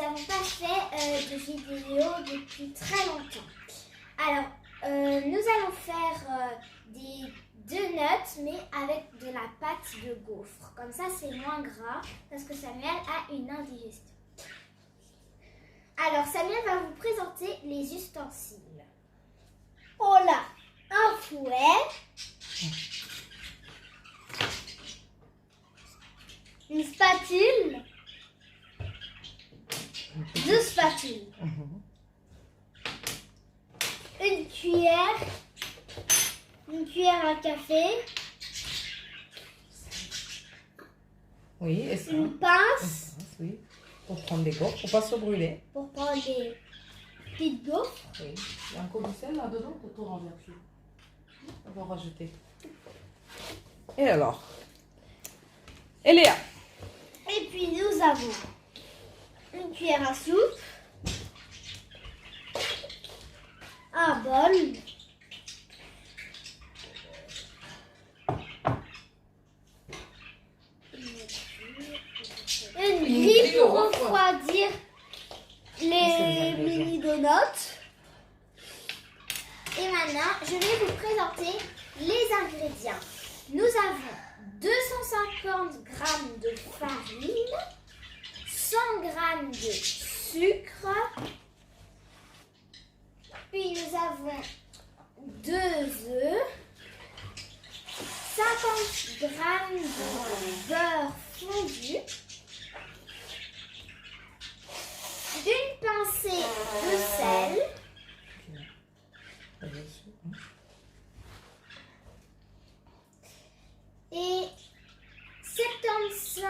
n'avons pas fait de vidéo depuis très longtemps. Alors, nous allons faire des donuts, mais avec de la pâte de gaufre. Comme ça, c'est moins gras, parce que Samuel a une indigestion. Alors, Samuel va vous présenter les ustensiles. Oh là, un fouet, une spatule, deux spatules, une cuillère à café, Oui, et ça. une pince Oui, pour prendre des gaufres, pour pas se brûler. pour prendre des petites gaufres. Oui, il y a encore du sel là-dedans, pour tout renverser. On va rajouter. Et alors? Et Léa? Et puis nous avons une cuillère à soupe, un bol, une grille pour refroidir les mini donuts. Et maintenant, je vais vous présenter les ingrédients. Nous avons 250 g de farine, 100 g de sucre, puis nous avons 2 œufs, 50 g de beurre fondu, une pincée de sel, et 75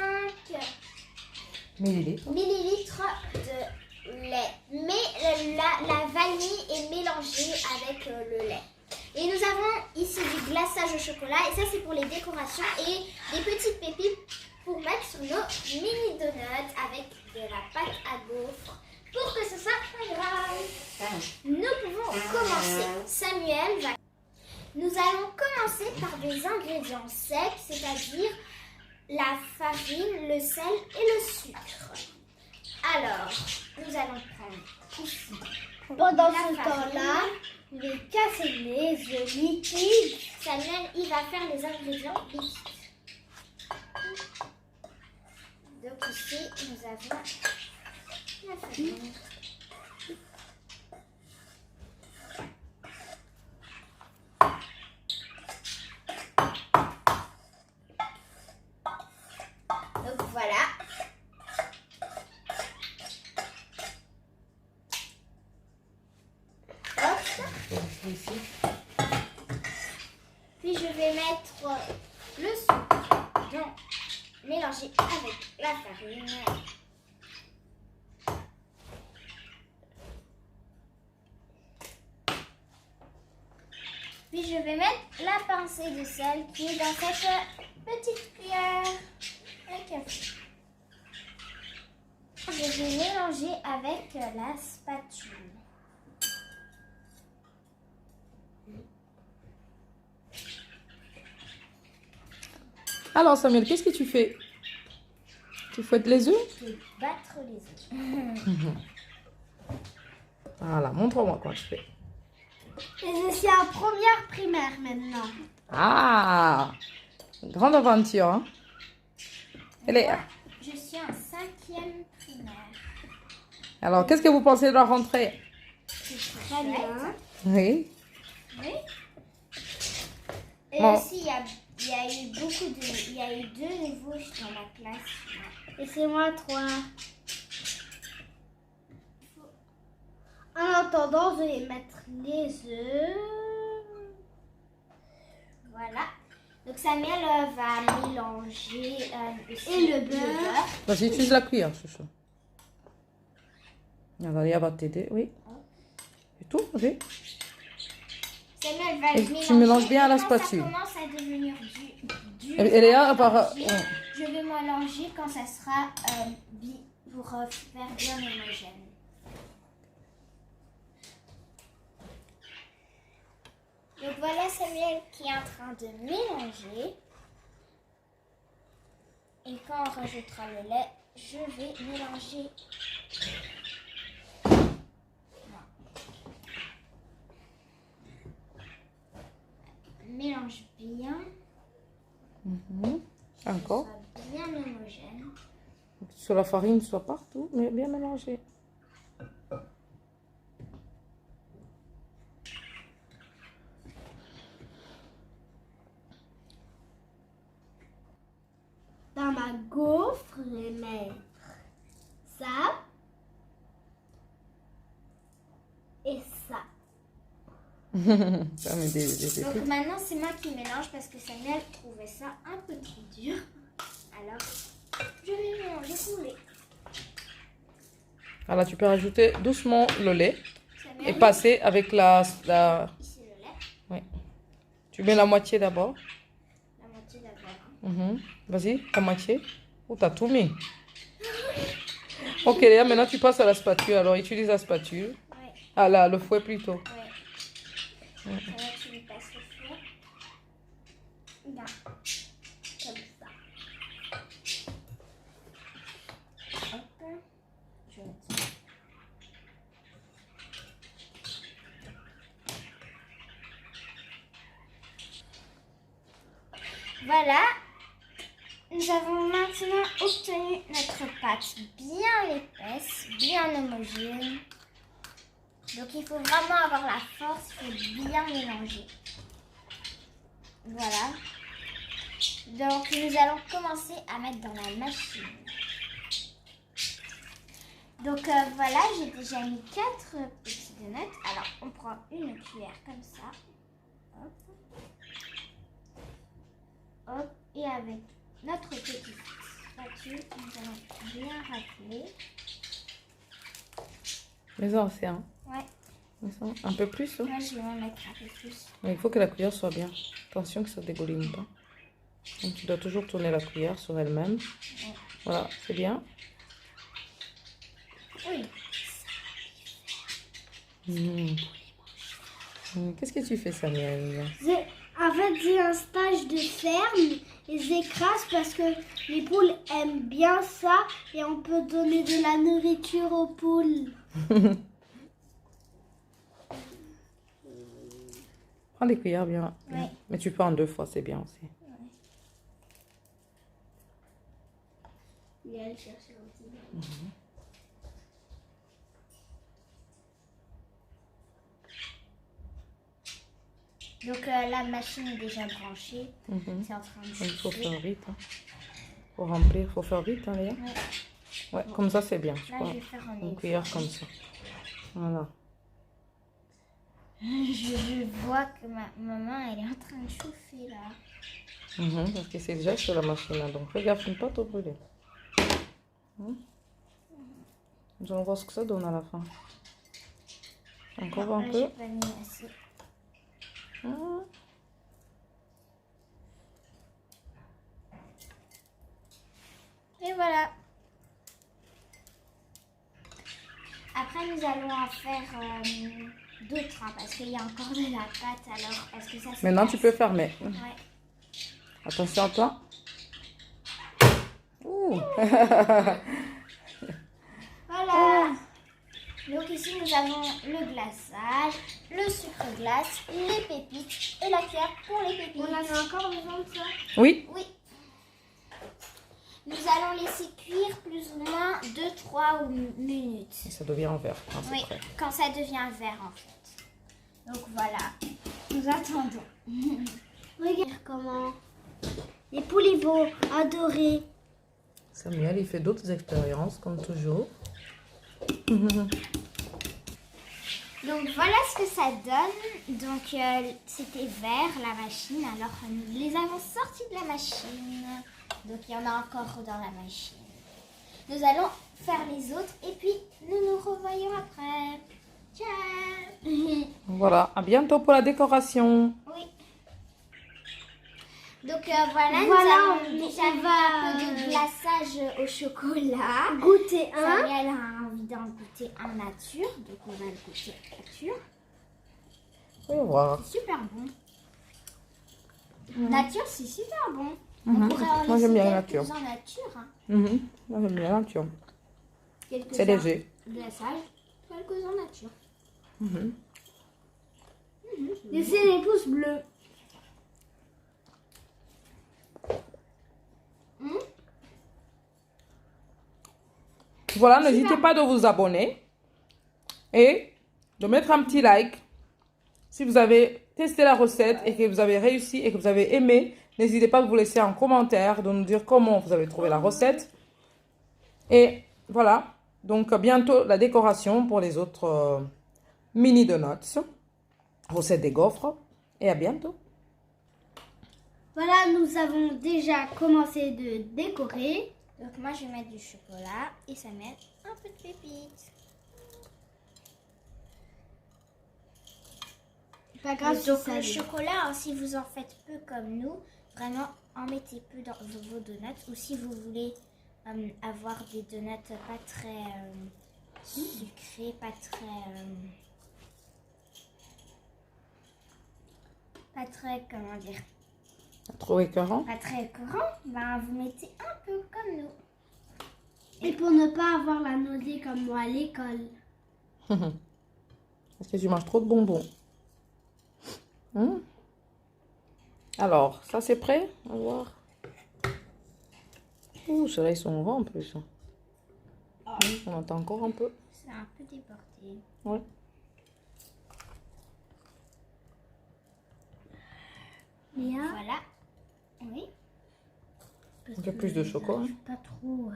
millilitres. millilitres de lait. Mais la vanille est mélangée avec le lait. Et nous avons ici du glaçage au chocolat. Et ça, c'est pour les décorations. Et des petites pépites pour mettre sur nos mini donuts avec de la pâte à gaufres. Pour que ce soit pas grave. Nous pouvons commencer. Samuel va... Nous allons commencer par des ingrédients secs, c'est-à-dire la farine, le sel et le sucre. Alors, nous allons prendre ici. Pendant ce temps-là, je vais casser les œufs liquides. Samuel, il va faire les ingrédients liquides. Donc ici, nous avons la farine. Donc voilà. Hop. Ici. Puis je vais mettre le sucre, donc mélanger avec la farine. Puis je vais mettre la pincée de sel qui est dans cette petite cuillère à café. Je vais mélanger avec la spatule. Alors Samuel, qu'est-ce que tu fais? Tu fouettes les œufs? Je vais battre les œufs. Voilà, montre-moi comment tu fais. Et je suis en première primaire maintenant. Ah! Grande aventure, hein? Et Léa? Je suis en 5e primaire. Alors, qu'est-ce que vous pensez de la rentrée? C'est très bien. Oui. Oui. Et Bon. aussi, il y a eu il y a eu 2 nouveaux dans ma classe. Et c'est moi 3. En attendant, je vais mettre les œufs. Voilà. Donc Samuel va mélanger aussi et le beurre. Vas-y, utilise la cuillère, chouchou. Alors, Léa va t'aider, oui. Et tout, vas-y. Samuel va Et le mélanger. tu mélanges bien à la Quand spatule. ça commence à devenir dur, Et Léa, par... je vais mélanger quand ça sera pour faire bien homogène. Donc voilà Samuel qui est en train de mélanger. Et quand on rajoutera le lait, je vais mélanger mélange bien. Encore. Que ce soit bien homogène. Que la farine soit partout, mais bien mélangée. Dans ma gaufre, je vais mettre ça et ça. Ça met des Donc trucs. maintenant, c'est moi qui mélange parce que Samuel trouvait ça un peu trop dur. Alors, je vais mélanger tout le lait. Alors, tu peux rajouter doucement le lait Samuel, et passer avec la... ici le lait, Oui. Tu mets la moitié d'abord. la moitié d'abord. Vas-y, la moitié. Oh, t'as tout mis. Ok, Léa, maintenant tu passes à la spatule. Alors, utilise la spatule. Ouais, Ah là, le fouet plutôt. ouais. Ça va, tu lui passes le fouet. Là, comme ça. Hop, je retire. Voilà, nous avons maintenant obtenu notre pâte bien épaisse, bien homogène. Donc il faut vraiment avoir la force, il faut bien mélanger. Voilà. Donc nous allons commencer à mettre dans la machine. Donc voilà, j'ai déjà mis 4 petits donuts. Alors on prend une cuillère comme ça. Hop. Hop. Et avec notre petite spatule, nous allons bien racler. Mais ça, c'est un. Ouais, Un peu plus. Hein. moi je vais en mettre un peu plus. Mais il faut que la cuillère soit bien. Attention que ça dégouline pas. Donc, tu dois toujours tourner la cuillère sur elle-même. Ouais. Voilà, c'est bien. Oui. Qu'est-ce que tu fais, Samuel? En fait, j'ai un stage de ferme et j'écrase parce que les poules aiment bien ça et on peut donner de la nourriture aux poules. Prends les cuillères bien. Ouais. Mais tu peux en 2 fois, c'est bien aussi. Et elle cherche un petit. Donc la machine est déjà branchée. C'est en train de Il faut chauffer. faire vite. Hein. Faut remplir, faut faire vite, hein, Léa. Ouais. Ouais, comme ça, c'est bien. Tu Là, prends je vais faire en une cuillère comme ça. Voilà. Je vois que ma main, elle est en train de chauffer là. Parce que c'est déjà sur la machine. Là. Donc, fais gaffe, ne pas trop brûler. Nous allons voir ce que ça donne à la fin. Encore Non, un là, peu. j'ai pas mis assez. Et voilà. Après, nous allons en faire d'autres hein, parce qu'il y a encore de la pâte. Alors, parce que ça, c'est Maintenant, tu peux fermer. Ouais. Attention à toi. Ouh. Voilà. Donc ici, nous avons le glaçage, le sucre glace, les pépites et la cuillère pour les pépites. On en a encore besoin de ça. Oui. Oui. Nous allons laisser cuire plus ou moins 2-3 minutes. Et ça devient en vert. à peu Oui, près. quand ça devient vert en fait. Donc voilà, nous attendons. Regarde comment les poules ils vont adorer. Samuel, il fait d'autres expériences, comme toujours. Donc voilà ce que ça donne. Donc c'était vert la machine. Alors nous les avons sortis de la machine. Donc il y en a encore dans la machine. Nous allons faire les autres et puis nous nous revoyons après. Ciao. Voilà, à bientôt pour la décoration. Oui. Donc voilà, Voilà, nous allons déjà on mis va, un peu de glaçage au chocolat. Goûter un. Samuel a envie d'en goûter un nature, donc on va le goûter nature. Au revoir. C'est super bon. Nature, c'est super bon. On pourrait en Moi, laisser j'aime bien la quelques nature. en nature. Hein. Moi, j'aime bien la nature. Quelques C'est léger. glaçage, quelques en nature. Laissez les pouces bleus. voilà, n'hésitez pas de vous abonner et de mettre un petit like. Si vous avez testé la recette et que vous avez réussi et que vous avez aimé, n'hésitez pas à vous laisser un commentaire, de nous dire comment vous avez trouvé la recette. Et voilà, donc bientôt la décoration pour les autres mini donuts, recette des gaufres. Et à bientôt. Voilà, nous avons déjà commencé de décorer. Donc moi je vais mettre du chocolat et ça met un peu de pépites. Pas grave, Donc si ça le dit. chocolat, hein, si vous en faites peu comme nous, vraiment en mettez peu dans vos donuts. Ou si vous voulez avoir des donuts pas très sucrés, pas très, comment dire, Trop écœurant. pas très écœurant, ben vous mettez un peu comme nous. Et pour ne pas avoir la nausée comme moi à l'école. Parce que tu manges trop de bonbons. Alors, ça c'est prêt? On va voir. Ouh, ceux-là ils sont grands en plus. On entend encore un peu. C'est un peu débordé. Ouais. Bien. Voilà. Oui. Un peu plus de chocolat. Pas trop.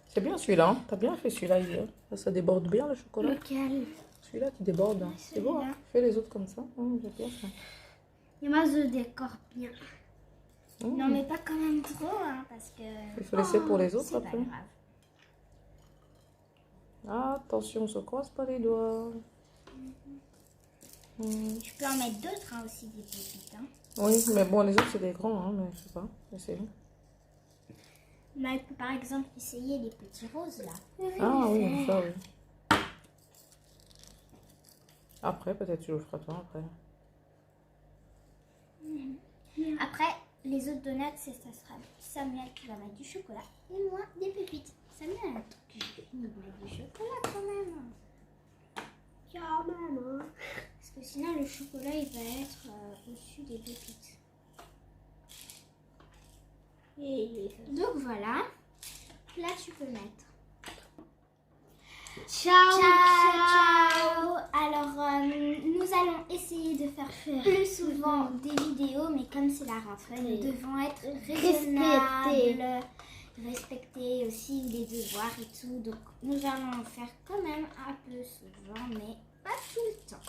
C'est bien celui-là. Hein. T'as bien fait celui-là hier. Ça déborde bien le chocolat. Lequel? Celui-là qui déborde. Hein. C'est beau. Hein. Fais les autres comme ça. J'aime bien ça. Et moi, je décore bien. Non mais pas quand même trop, hein, parce que... Il faut laisser pour les autres c'est pas après. grave. Attention, on se croise pas les doigts. Tu peux en mettre d'autres hein, aussi, des pépites. Hein. Oui, mais bon, les autres c'est des grands, hein, mais je sais pas. Essayons. Mais on peut par exemple essayer les petits roses là. Ah oui, ça oui. Après, peut-être tu le feras toi après. Après, les autres donuts, ça sera Samuel qui va mettre du chocolat et moi des pépites. Samuel, tu vas mettre du chocolat quand même. Ciao, maman. Parce que sinon le chocolat il va être au-dessus des pépites. Donc voilà, là tu peux mettre. Ciao, Ciao. Alors nous allons essayer de faire plus souvent des vidéos, mais comme c'est la rentrée, nous devons être raisonnables, respecter aussi les devoirs et tout. Donc nous allons en faire quand même un peu souvent, mais pas tout le temps.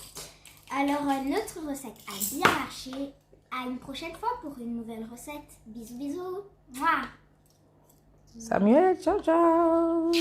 Alors notre recette a bien marché. À une prochaine fois pour une nouvelle recette. Bisous bisous. Mouah. Samuel, ciao ciao.